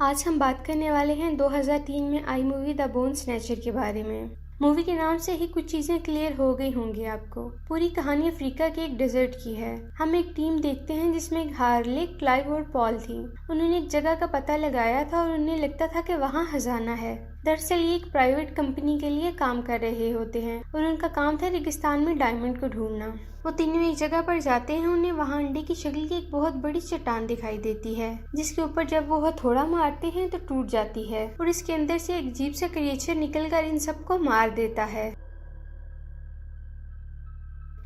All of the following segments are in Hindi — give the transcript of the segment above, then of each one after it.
आज हम बात करने वाले हैं 2003 में आई मूवी द बोन स्नैचर के बारे में। मूवी के नाम से ही कुछ चीजें क्लियर हो गई होंगी आपको। पूरी कहानी अफ्रीका के एक डेजर्ट की है। हम एक टीम देखते हैं जिसमें हार्ले, क्लाइव और पॉल थी। उन्होंने एक जगह का पता लगाया था और उन्हें लगता था कि वहाँ खजाना है। दरअसल ये एक प्राइवेट कंपनी के लिए काम कर रहे होते हैं और उनका काम था रेगिस्तान में डायमंड को ढूंढना। वो तीनों एक जगह पर जाते हैं। उन्हें वहाँ अंडे की शक्ल की एक बहुत बड़ी चट्टान दिखाई देती है, जिसके ऊपर जब वो हथौड़ा मारते हैं तो टूट जाती है और इसके अंदर से एक अजीब सा क्रिएचर निकलकर इन सबको मार देता है।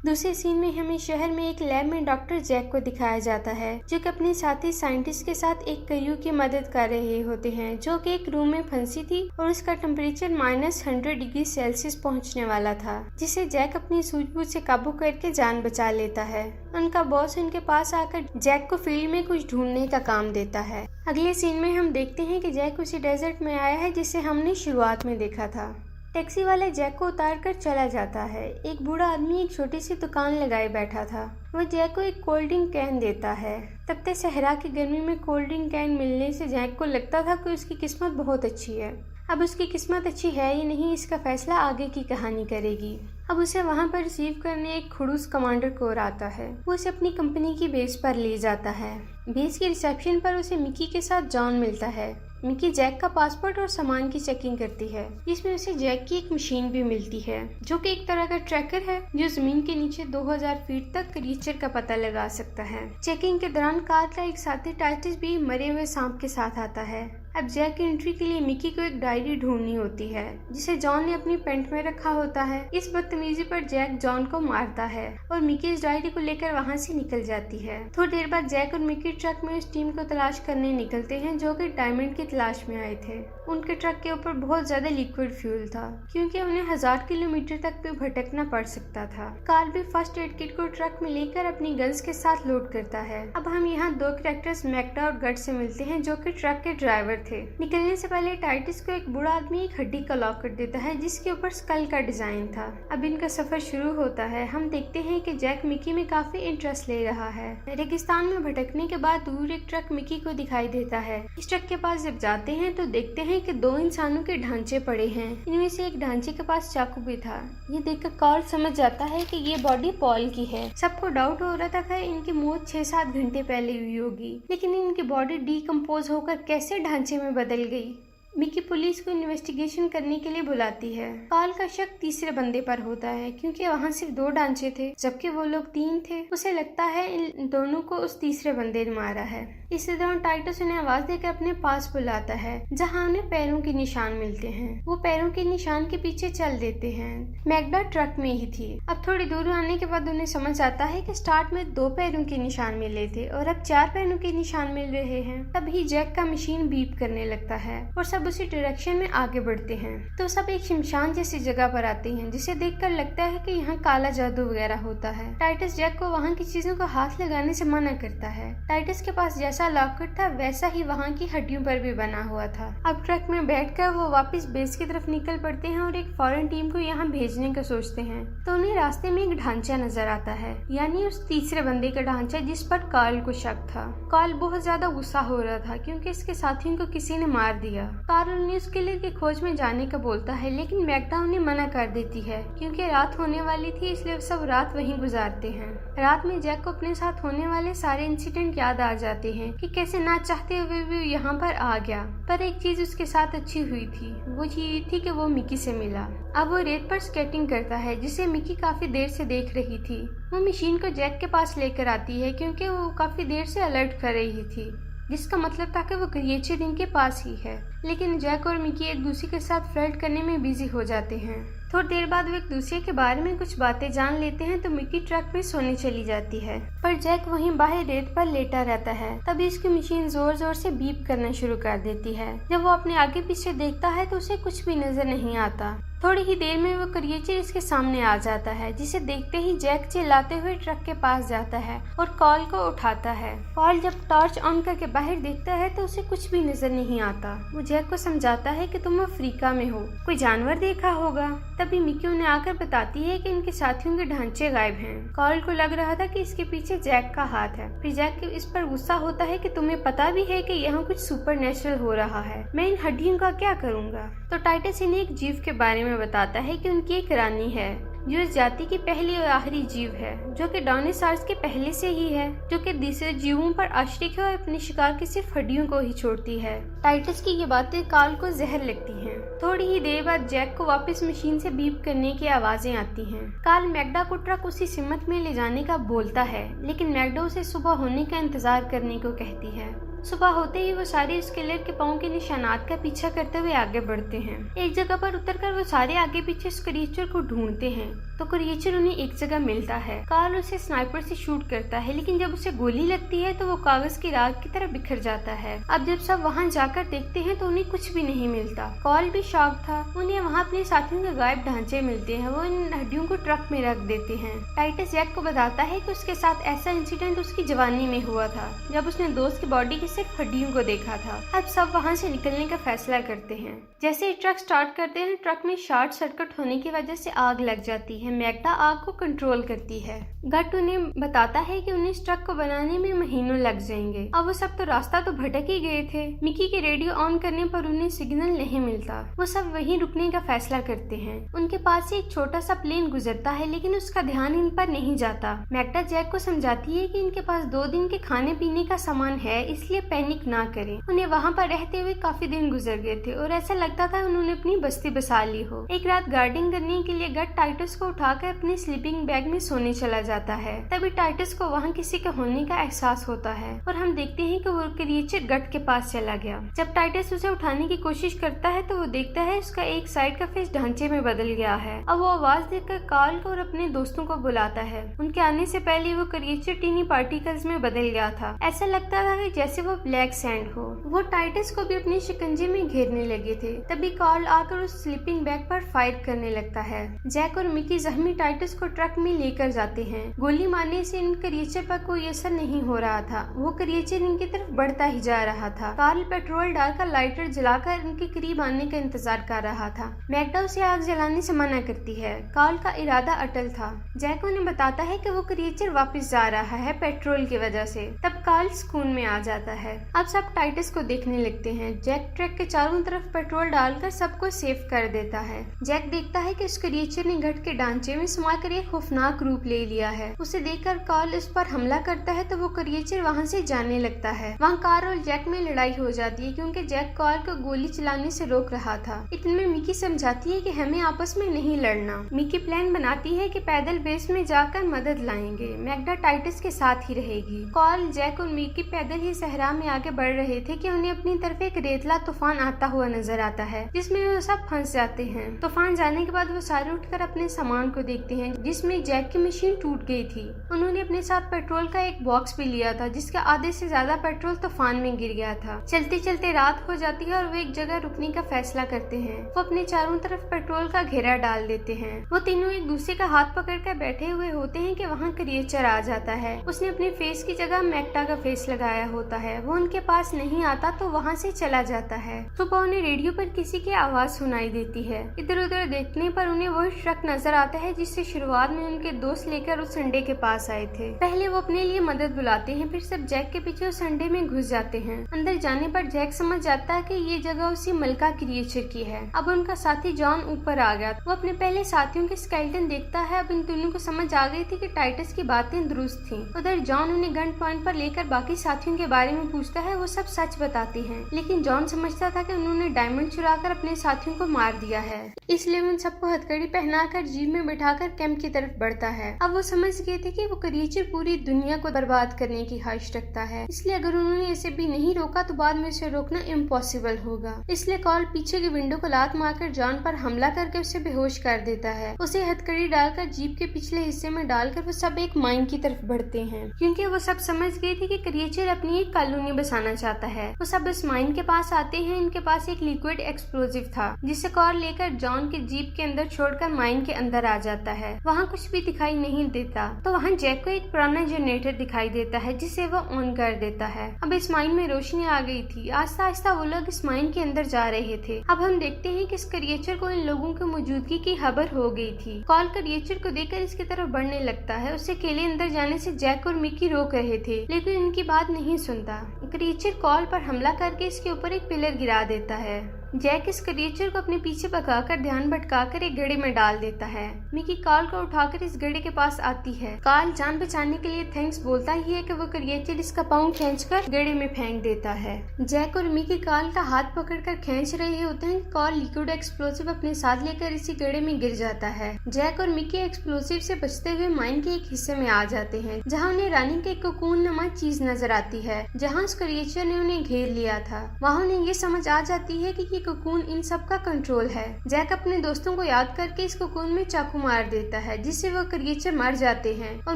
दूसरे सीन में हमें शहर में एक लैब में डॉक्टर जैक को दिखाया जाता है, जो कि अपने साथी साइंटिस्ट के साथ एक क्रू की मदद कर रहे होते हैं, जो कि एक रूम में फंसी थी और उसका टेम्परेचर -100 डिग्री सेल्सियस पहुंचने वाला था, जिसे जैक अपनी सूझबूझ से काबू करके जान बचा लेता है। उनका बॉस उनके पास आकर जैक को फील्ड में कुछ ढूंढने का काम देता है। अगले सीन में हम देखते हैं कि जैक उसी डेजर्ट में आया है जिसे हमने शुरुआत में देखा था। टैक्सी वाले जैक को उतार कर चला जाता है। एक बूढ़ा आदमी एक छोटी सी दुकान लगाए बैठा था। वह जैक को एक कोल्ड ड्रिंक कैन देता है। तब तक सहरा की गर्मी में कोल्ड ड्रिंक कैन मिलने से जैक को लगता था कि उसकी किस्मत बहुत अच्छी है। अब उसकी किस्मत अच्छी है या नहीं, इसका फैसला आगे की कहानी करेगी। अब उसे वहाँ पर रिसीव करने एक खड़ूस कमांडर कोर आता है। वो उसे अपनी कंपनी की बेस पर ले जाता है। बेस की रिसेप्शन पर उसे मिकी के साथ जॉन मिलता है। मिकी जैक का पासपोर्ट और सामान की चेकिंग करती है, जिसमें उसे जैक की एक मशीन भी मिलती है, जो कि एक तरह का ट्रैकर है जो जमीन के नीचे 2000 फीट तक क्रीचर का पता लगा सकता है। चेकिंग के दौरान कार का एक साथी टाइटस भी मरे हुए सांप के साथ आता है। अब जैक की एंट्री के लिए मिकी को एक डायरी ढूंढनी होती है, जिसे जॉन ने अपनी पेंट में रखा होता है। इस बदतमीजी पर जैक जॉन को मारता है और मिकी इस डायरी को लेकर वहां से निकल जाती है। थोड़ी देर बाद जैक और मिकी ट्रक में उस टीम को तलाश करने निकलते हैं, जो कि डायमंड की तलाश में आए थे। उनके ट्रक के ऊपर बहुत ज्यादा लिक्विड फ्यूल था, क्योंकि उन्हें 1000 किलोमीटर तक भी भटकना पड़ सकता था। कार्ल भी फर्स्ट एड किट को ट्रक में लेकर अपनी गन्स के साथ लोड करता है। अब हम यहाँ दो कैरेक्टर्स मैग्डा और गट से मिलते हैं, जो कि ट्रक के ड्राइवर थे। निकलने से पहले टाइटस को एक बूढ़ा आदमी एक हड्डी का लॉक कर देता है, जिसके ऊपर स्कल का डिजाइन था। अब इनका सफर शुरू होता है। हम देखते हैं कि जैक मिकी में काफी इंटरेस्ट ले रहा है। रेगिस्तान में भटकने के बाद दूर एक ट्रक मिकी को दिखाई देता है। इस ट्रक के पास जब जाते हैं तो देखते हैं कि 2 इंसानों के ढांचे पड़े हैं। इनमें से एक ढांचे के पास चाकू भी था। ये देखकर कार्ल समझ जाता है कि ये बॉडी पॉल की है। सबको डाउट हो रहा था कि इनकी मौत 6-7 घंटे पहले हुई होगी, लेकिन इनकी बॉडी डीकम्पोज होकर कैसे ढांचे में बदल गई। मिकी पुलिस को इन्वेस्टिगेशन करने के लिए बुलाती है। कार्ल का शक तीसरे बंदे पर होता है, क्योंकि वहाँ सिर्फ 2 ढांचे थे जबकि वो लोग 3 थे। उसे लगता है इन दोनों को उस तीसरे बंदे ने मारा है। इसी दौरान टाइटस उन्हें आवाज देकर अपने पास बुलाता है, जहाँ उन्हें पैरों के निशान मिलते हैं। वो पैरों के निशान के पीछे चल देते हैं। मैग्डा ट्रक में ही थी। अब थोड़ी दूर आने के बाद उन्हें समझ आता है कि स्टार्ट में 2 पैरों के निशान मिले थे और अब 4 पैरों के निशान मिल रहे हैं। तभी जैक का मशीन बीप करने लगता है और सब उसी डायरेक्शन में आगे बढ़ते हैं। तो सब एक शमशान जैसी जगह पर आते हैं, जिसे देखकर लगता है कि यहाँ काला जादू वगैरह होता है। टाइटस जैक को वहाँ की चीजों को हाथ लगाने से मना करता है। टाइटस के पास जैसा लॉकेट था वैसा ही वहाँ की हड्डियों पर भी बना हुआ था। अब ट्रक में बैठकर वो वापस बेस की तरफ निकल पड़ते हैं और एक फॉरेन टीम को यहाँ भेजने का सोचते हैं। तो उन्हें रास्ते में एक ढांचा नजर आता है, यानी उस तीसरे बंदे का ढांचा, जिस पर कार्ल को शक था। कार्ल बहुत ज्यादा गुस्सा हो रहा था, क्योंकि इसके साथियों को किसी ने मार दिया। कार्ल उन्हें उस किलर की खोज में जाने का बोलता है, लेकिन मैग्डा उन्हें मना कर देती है, क्योंकि रात होने वाली थी, इसलिए सब रात वहीं गुजारते हैं। रात में जैक को अपने साथ होने वाले सारे इंसिडेंट याद आ जाते हैं कि कैसे ना चाहते हुए भी यहाँ पर आ गया। पर एक चीज उसके साथ अच्छी हुई थी, वो चीज थी कि वो मिकी से मिला। अब वो रेत पर स्केटिंग करता है, जिसे मिकी काफी देर से देख रही थी। वो मशीन को जैक के पास लेकर आती है, क्योंकि वो काफी देर से अलर्ट कर रही थी, जिसका मतलब था कि वो क्रिएचर इनके पास ही है। लेकिन जैक और मिकी एक दूसरे के साथ फ्लर्ट करने में बिजी हो जाते हैं। थोड़ी देर बाद वो एक दूसरे के बारे में कुछ बातें जान लेते हैं, तो मिकी ट्रक में सोने चली जाती है, पर जैक वहीं बाहर रेत पर लेटा रहता है। तभी उसकी मशीन जोर जोर से बीप करना शुरू कर देती है। जब वो अपने आगे पीछे देखता है तो उसे कुछ भी नजर नहीं आता। थोड़ी ही देर में वो क्रिएचर इसके सामने आ जाता है, जिसे देखते ही जैक चिल्लाते हुए ट्रक के पास जाता है और कॉल को उठाता है। कॉल जब टॉर्च ऑन करके बाहर देखता है तो उसे कुछ भी नजर नहीं आता। वो जैक को समझाता है कि तुम अफ्रीका में हो, कोई जानवर देखा होगा। तभी मिकी उन्हें आकर बताती है कि इनके साथियों के ढांचे गायब हैं। कॉल को लग रहा था कि इसके पीछे जैक का हाथ है। फिर जैक इस पर गुस्सा होता है कि तुम्हें पता भी है कि यहाँ कुछ सुपरनेचुरल हो रहा है, मैं इन हड्डियों का क्या करूँगा। तो टाइटस इन्हें एक जीव के बारे में बताता है कि उनकी एक रानी है जो इस जाति की पहली और आखिरी जीव है, जो कि डायनासोर्स के पहले से ही है, जो कि दूसरे जीवों पर आश्रित है और अपने शिकार की सिर्फ हड्डियों को ही छोड़ती है। टाइटस की ये बातें कार्ल को जहर लगती हैं। थोड़ी ही देर बाद जैक को वापस मशीन से बीप करने की आवाजें आती हैं। कार्ल मैग्डा को ट्रक उसी सिमत में ले जाने का बोलता है, लेकिन मैग्डा उसे सुबह होने का इंतजार करने को कहती है। सुबह होते ही वो सारे उस किलर के पाँव के निशानात का पीछा करते हुए आगे बढ़ते हैं। एक जगह पर उतरकर वो सारे आगे पीछे उस क्रिएचर को ढूंढते हैं तो क्रिएचर उन्हें एक जगह मिलता है। कार्ल उसे स्नाइपर से शूट करता है, लेकिन जब उसे गोली लगती है तो वो कागज की राख की तरह बिखर जाता है। अब जब सब वहाँ जाकर देखते हैं तो उन्हें कुछ भी नहीं मिलता। कार्ल भी शॉक था। उन्हें वहाँ अपने साथियों के गायब ढांचे मिलते हैं। वो इन हड्डियों को ट्रक में रख देते हैं। टाइटस जैक को बताता है कि उसके साथ ऐसा इंसिडेंट उसकी जवानी में हुआ था, जब उसने दोस्त की बॉडी की सिर्फ हड्डियों को देखा था। अब सब वहाँ से निकलने का फैसला करते हैं। जैसे ही ट्रक स्टार्ट करते हैं, ट्रक में शॉर्ट सर्किट होने की वजह से आग लग जाती है। मैग्डा आग को कंट्रोल करती है। गट उन्हें बताता है कि उन्हें इस ट्रक को बनाने में महीनों लग जाएंगे। अब वो सब तो रास्ता तो भटक ही गए थे। मिकी के रेडियो ऑन करने पर उन्हें सिग्नल नहीं मिलता। वो सब वहीं रुकने का फैसला करते हैं। उनके पास से एक छोटा सा प्लेन गुजरता है, लेकिन उसका ध्यान इन पर नहीं जाता। मैग्डा जैक को समझाती है कि इनके पास 2 दिन के खाने पीने का सामान है, इसलिए पैनिक ना करें। उन्हें वहाँ पर रहते हुए काफी दिन गुजर गए थे और ऐसा लगता था उन्होंने अपनी बस्ती बसा ली हो। एक रात गार्डिंग करने के लिए गट टाइटस को उठाकर अपने स्लीपिंग बैग में सोने चला जाता है। तभी टाइटस को वहाँ किसी के होने का एहसास होता है और हम देखते हैं कि वो क्रिएचर गट के पास चला गया। जब टाइटस उसे उठाने की कोशिश करता है तो वो देखता है उसका एक साइड का फेस ढांचे में बदल गया है। अब वो आवाज देकर कार्ल को और अपने दोस्तों को बुलाता है। उनके आने से पहले वो क्रिएचर टीनी पार्टिकल्स में बदल गया था। ऐसा लगता था कि जैसे वो ब्लैक सैंड हो। वो टाइटस को भी अपने शिकंजे में घेरने लगे थे। तभी कार्ल आकर उस स्लीपिंग बैग पर फायर करने लगता है। जैक और मिकी जख्मी टाइटस को ट्रक में लेकर जाते हैं। गोली मारने से इन क्रिएचर पर कोई असर नहीं हो रहा था। वो क्रिएचर इनकी तरफ बढ़ता ही जा रहा था। कार्ल पेट्रोल डालकर लाइटर जलाकर इनके करीब आने का इंतजार कर रहा था। मैग्डा उसे आग जलाने से मना करती है। कार्ल का इरादा अटल था। जैक उन्हें बताता है कि वो क्रिएचर वापस जा रहा है पेट्रोल की वजह से। तब कार्ल सुकून में आ जाता है। अब सब टाइटस को देखने लगते हैं। जैक ट्रक के चारों तरफ पेट्रोल डालकर सबको सेफ कर देता है। जैक देखता है कि उस क्रिएचर ने घट के ढांचे में समाकर एक खौफनाक रूप ले लिया है। उसे देखकर कार्ल उस पर हमला करता है तो वो क्रिएचर वहाँ से जाने लगता है। वहाँ कार्ल और जैक में लड़ाई हो जाती है, क्योंकि जैक कार्ल को गोली चलाने से रोक रहा था। इतने में मिकी समझाती है कि हमें आपस में नहीं लड़ना। मिकी प्लान बनाती है कि पैदल बेस में जाकर मदद लाएंगे। मैग्डा टाइटस के साथ ही रहेगी। कार्ल, जैक और मिकी पैदल ही सहरा में आगे बढ़ रहे थे कि उन्हें अपनी तरफ एक रेतला तूफान आता हुआ नजर आता है, जिसमें वो सब फंस जाते हैं। तूफान जाने के बाद वो सारे उठकर अपने सामान को देखते हैं, जिसमें जैक की मशीन टूट गई थी। उन्होंने अपने साथ पेट्रोल का एक बॉक्स भी लिया था, जिसका आधे से ज्यादा पेट्रोल तूफान में गिर गया था। चलते चलते रात हो जाती है और वो एक जगह रुकने का फैसला करते हैं। वो अपने चारों तरफ पेट्रोल का घेरा डाल देते हैं। वो तीनों एक दूसरे का हाथ पकड़कर बैठे हुए होते हैं कि वहाँ क्रिएचर आ जाता है। उसने अपने फेस की जगह मैग्डा का फेस लगाया होता है। वो उनके पास नहीं आता तो वहाँ से चला जाता है। सुबह उन्हें रेडियो पर किसी की आवाज सुनाई देती है। इधर उधर देखने पर उन्हें वही ट्रक नजर आता है जिससे शुरुआत में उनके दोस्त लेकर उस संडे के पास आए थे। पहले वो अपने लिए मदद बुलाते हैं, फिर सब जैक के पीछे उस संडे में घुस जाते हैं। अंदर जाने पर जैक समझ जाता है कि ये जगह उसी मलका क्रिएचर की है। अब उनका साथी जॉन ऊपर आ गया। वो अपने पहले साथियों के स्केलेटन देखता है। अब इन दोनों को समझ आ गई थी कि टाइटस की बातें दुरुस्त थी। उधर जॉन उन्हें गन पॉइंट पर लेकर बाकी साथियों के बारे में पूछता है। वो सब सच बताते हैं, लेकिन जॉन समझता था कि उन्होंने डायमंड चुराकर अपने साथियों को मार दिया है, इसलिए उन सबको हथकड़ी पहनाकर जीप में बिठाकर कैंप की तरफ बढ़ता है। अब वो समझ गए थे कि वो क्रिएचर पूरी दुनिया को बर्बाद करने की ख्वाहिश रखता है, इसलिए अगर उन्होंने इसे भी नहीं रोका तो बाद में इसे रोकना इम्पॉसिबल होगा। इसलिए कार्ल पीछे की विंडो को लात मारकर जॉन पर हमला करके उसे बेहोश कर देता है। उसे हथकड़ी डालकर जीप के पिछले हिस्से में डालकर वो सब एक माइन की तरफ बढ़ते हैं, क्योंकि वो सब समझ गए थे कि क्रिएचर अपनी एक कॉलोनी बसाना चाहता है। वो सब इस माइन के पास आते हैं। इनके पास एक लिक्विड एक्सप्लोजिव था जिसे कार्ल लेकर जॉन के जीप के अंदर छोड़कर माइन के अंदर आ जाता है। वहाँ कुछ भी दिखाई नहीं देता तो वहाँ जैक को एक पुराना जनरेटर दिखाई देता है जिसे वो ऑन कर देता है। अब इस माइन में रोशनी आ गई थी। आहिस्ता आहिस्ता वो लोग इस माइन के अंदर जा रहे थे। अब हम देखते हैं कि इस क्रिएचर को इन लोगों की मौजूदगी की खबर हो गई थी। कार्ल क्रिएचर को देखकर इसकी तरफ बढ़ने लगता है। उसे अकेले अंदर जाने से जैक और मिकी रोक रहे थे लेकिन इनकी बात नहीं सुनता। क्रिएचर कार्ल पर हमला करके इसके ऊपर एक पिलर गिरा देता है। जैक इस क्रिएचर को अपने पीछे भगाकर ध्यान भटकाकर एक गड्ढे में डाल देता है। मिकी कार्ल को उठाकर इस गड्ढे के पास आती है। कार्ल जान बचाने के लिए थैंक्स बोलता ही है कि वो क्रिएचर इसका पाँव खींचकर गड्ढे में फेंक देता है। जैक और मिकी कार्ल का हाथ पकड़कर खींच रहे होते हैं। कार्ल लिक्विड एक्सप्लोसिव अपने साथ लेकर इसी गड्ढे में गिर जाता है। जैक और मिकी एक्सप्लोसिव से बचते हुए माइन के एक हिस्से में आ जाते हैं जहाँ उन्हें रानी के कोकून नमा चीज नजर आती है जहाँ उस क्रिएचर ने उन्हें घेर लिया था। वहाँ उन्हें ये समझ आ जाती है कि कोकून इन सब का कंट्रोल है। जैक अपने दोस्तों को याद करके इस कोकून में चाकू मार देता है जिससे वो क्रिएचर मर जाते हैं और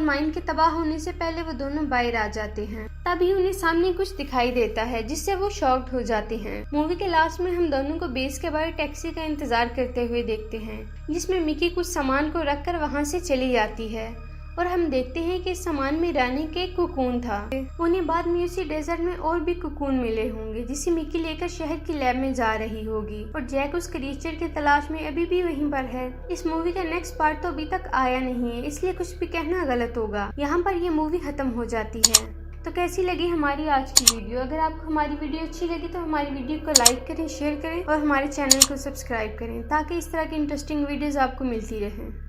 माइन के तबाह होने से पहले वो दोनों बाहर आ जाते हैं। तभी उन्हें सामने कुछ दिखाई देता है जिससे वो शॉक्ड हो जाते हैं। मूवी के लास्ट में हम दोनों को बेस के बाहर टैक्सी का इंतजार करते हुए देखते हैं जिसमें मिकी कुछ सामान को रखकर वहाँ से चली जाती है और हम देखते हैं कि इस सामान में रानी के कोकून था। उन्हें बाद में उसी डेजर्ट में और भी कोकून मिले होंगे जिसे मिकी लेकर शहर की लैब में जा रही होगी और जैक उस क्रिएचर की तलाश में अभी भी वहीं पर है। इस मूवी का नेक्स्ट पार्ट तो अभी तक आया नहीं है इसलिए कुछ भी कहना गलत होगा। यहाँ पर ये मूवी खत्म हो जाती है। तो कैसी लगी हमारी आज की वीडियो? अगर आपको हमारी वीडियो अच्छी लगी तो हमारी वीडियो को लाइक करें, शेयर करें और हमारे चैनल को सब्सक्राइब करें ताकि इस तरह की इंटरेस्टिंग वीडियोस आपको मिलती रहें।